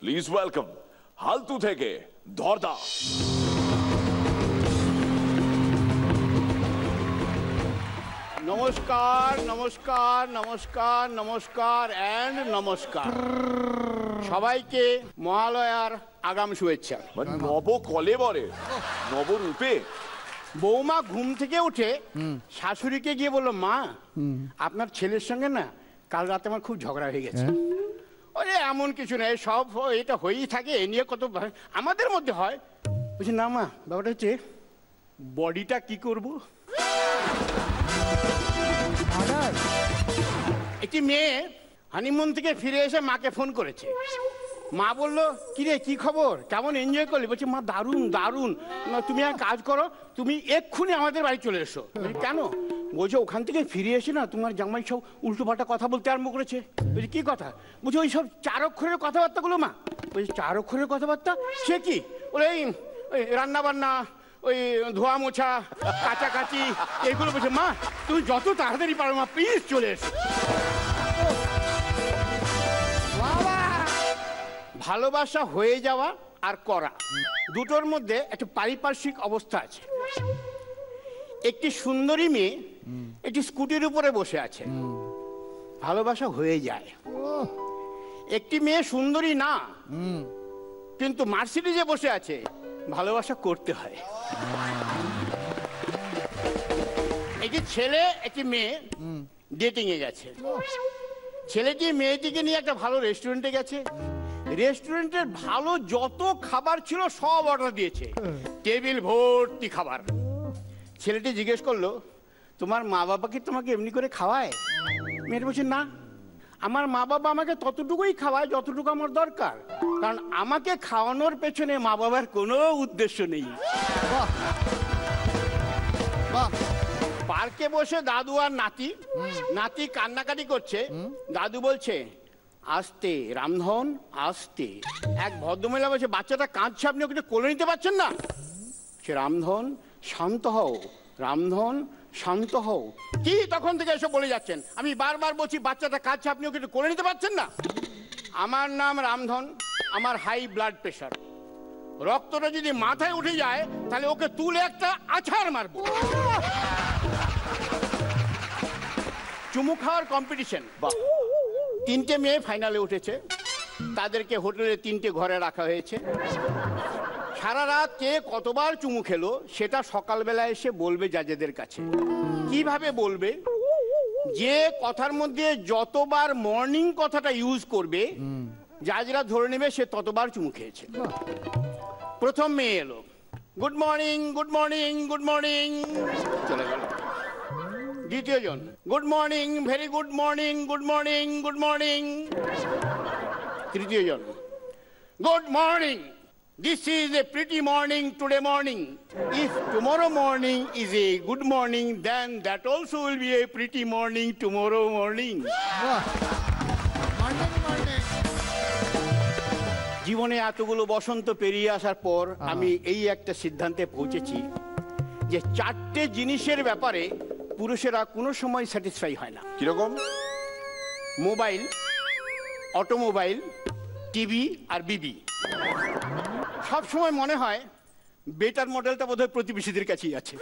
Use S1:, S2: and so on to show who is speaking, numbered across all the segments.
S1: Please welcome Haltu থেকে ধরদা।
S2: নমস্কার নমস্কার নমস্কার নমস্কার অ্যান্ড নমস্কার সবাইকে মহালয়ার আগাম শুভেচ্ছা।
S1: মানে নব কলেবরে নবরূপে
S2: বৌমা ঘুম থেকে উঠে শাশুড়িকে গিয়ে বললো, মা আপনার ছেলের সঙ্গে না কাল রাতে আমার খুব ঝগড়া হয়ে গেছে। ওরে এমন কিছু নেই, সব এটা হয়েই থাকে, এ নিয়ে কত আমাদের মধ্যে হয়। বলছি না মা, ব্যাপারটা হচ্ছে বডিটা কি করব। একটি মেয়ে হানিমুন থেকে ফিরে এসে মাকে ফোন করেছে। মা বললো, কিরে কি খবর, কেমন এনজয় করলি? বলছে মা দারুণ দারুণ। না তুমি এক কাজ করো, তুমি এক্ষুনি আমাদের বাড়ি চলে এসো। কেন? বলছে ওখান থেকে ফিরে এসে না তোমার জামাই সব উল্টোপাল্টা কথা বলতে আরম্ভ করেছে। বলছি কি কথা? বলছে ওই সব 4 অক্ষরের কথাবার্তাগুলো মা। বলছি 4 অক্ষরের কথাবার্তা? সে কি? বলে এই রান্না বান্না, ওই ধোয়া মোছা, কাচাকাচি, এইগুলো। বলছে মা তুমি যত তাড়াতাড়ি পারো মা প্লিজ চলে এসো। ভালোবাসা হয়ে যাওয়া আর করা দুটোর মধ্যে একটা পারিপার্শ্বিক অবস্থা আছে। একটি সুন্দরী মেয়ে একটি স্কুটির উপরে বসে আছে, ভালোবাসা হয়ে যায়। একটি মেয়ে সুন্দরী না কিন্তু মার্সিডিজে বসে আছে, ভালোবাসা করতে হয়। একটি ছেলে একটি মেয়ে ডেটিং এ গেছে। ছেলেটি মেয়েটিকে নিয়ে একটা ভালো রেস্টুরেন্টে গেছে। রেস্টুরেন্টের ভালো যত খাবার ছিল সব অর্ডার দিয়েছে, টেবিল ভর্তি খাবার। ছেলেটি জিজ্ঞেস করলো, তোমার মা বাবা কি তোমাকে এমনি করে খাওয়ায়? মেয়েটা বলছে না, আমার মা বাবা আমাকে ততটুকুই খাওয়ায় যতটুকু আমার দরকার, কারণ আমাকে খাওয়ানোর পেছনে মা বাবার কোনো উদ্দেশ্য নেই। পার্কে বসে দাদু আর নাতি, নাতি কান্নাকাটি করছে। দাদু বলছে আস্তে রামধন আস্তে। এক ভদ্রমহিলা বলছে বাচ্চাটা কাঁদছে, আপনি ওকে কোলে নিতে পারছেন না? সে রামধন শান্ত হও, রামধন শান্ত হও। কি তখন থেকে এসব বলে যাচ্ছেন? আমি বারবার বলছি বাচ্চাটা কাঁদছে, আপনি ওকে কোলে নিতে পারছেন না? আমার নাম রামধন, আমার হাই ব্লাড প্রেশার, রক্তটা যদি মাথায় উঠে যায় তাহলে ওকে তুলে একটা আছাড় মারবো। চুমু খাওয়ার কম্পিটিশন। 3টে মেয়ে ফাইনালে উঠেছে, তাদেরকে হোটেলে 3টে ঘরে রাখা হয়েছে। সারা রাত কে কতবার চুমু খেলো সেটা সকালবেলা এসে বলবে জাজেদের কাছে। কিভাবে বলবে? যে কথার মধ্যে যতবার মর্নিং কথাটা ইউজ করবে জাজরা ধরে নেবে সে ততবার চুমু খেয়েছে। প্রথম মেয়ে এলো, good morning good morning good morning, চলে গেল। দ্বিতীয় জন, good morning very good morning good morning good morning. তৃতীয় জন, good morning, this is a pretty morning today morning. If tomorrow morning is a good morning, then that also will be a pretty morning tomorrow morning. জীবনে এতগুলো বসন্ত পেরিয়ে আসার পর আমি এই একটা সিদ্ধান্তে পৌঁছেছি যে 4টে জিনিসের ব্যাপারে পুরুষেরা কোনো সময় স্যাটিসফাই হয় না।
S1: কিরকম?
S2: মোবাইল, অটোমোবাইল, টিভি আর বিবি। সব সময় মনে হয় বেটার মডেলটা বোধহয় প্রতিবেশীদের কাছেই আছে।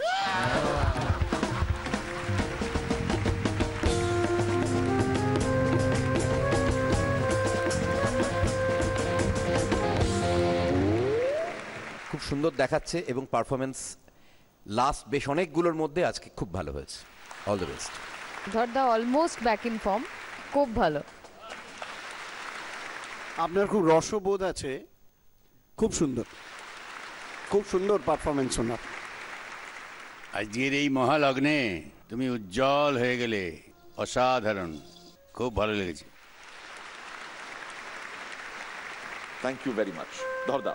S3: খুব সুন্দর দেখাচ্ছে এবং পারফরমেন্স লাস্ট বেশ অনেকগুলোর মধ্যে আজকে খুব ভালো হয়েছে। All the best.
S4: ধরদা অলমোস্ট ব্যাক ইন ফর্ম, খুব ভালো।
S5: আপনার খুব রসবোধ আছে, খুব সুন্দর, খুব সুন্দর পারফরমেন্স ওনার।
S6: আজকের এই মহালগ্নে তুমি উজ্জ্বল হয়ে গেলে, অসাধারণ, খুব ভালো লেগেছে।
S1: Thank you very much ধরদা।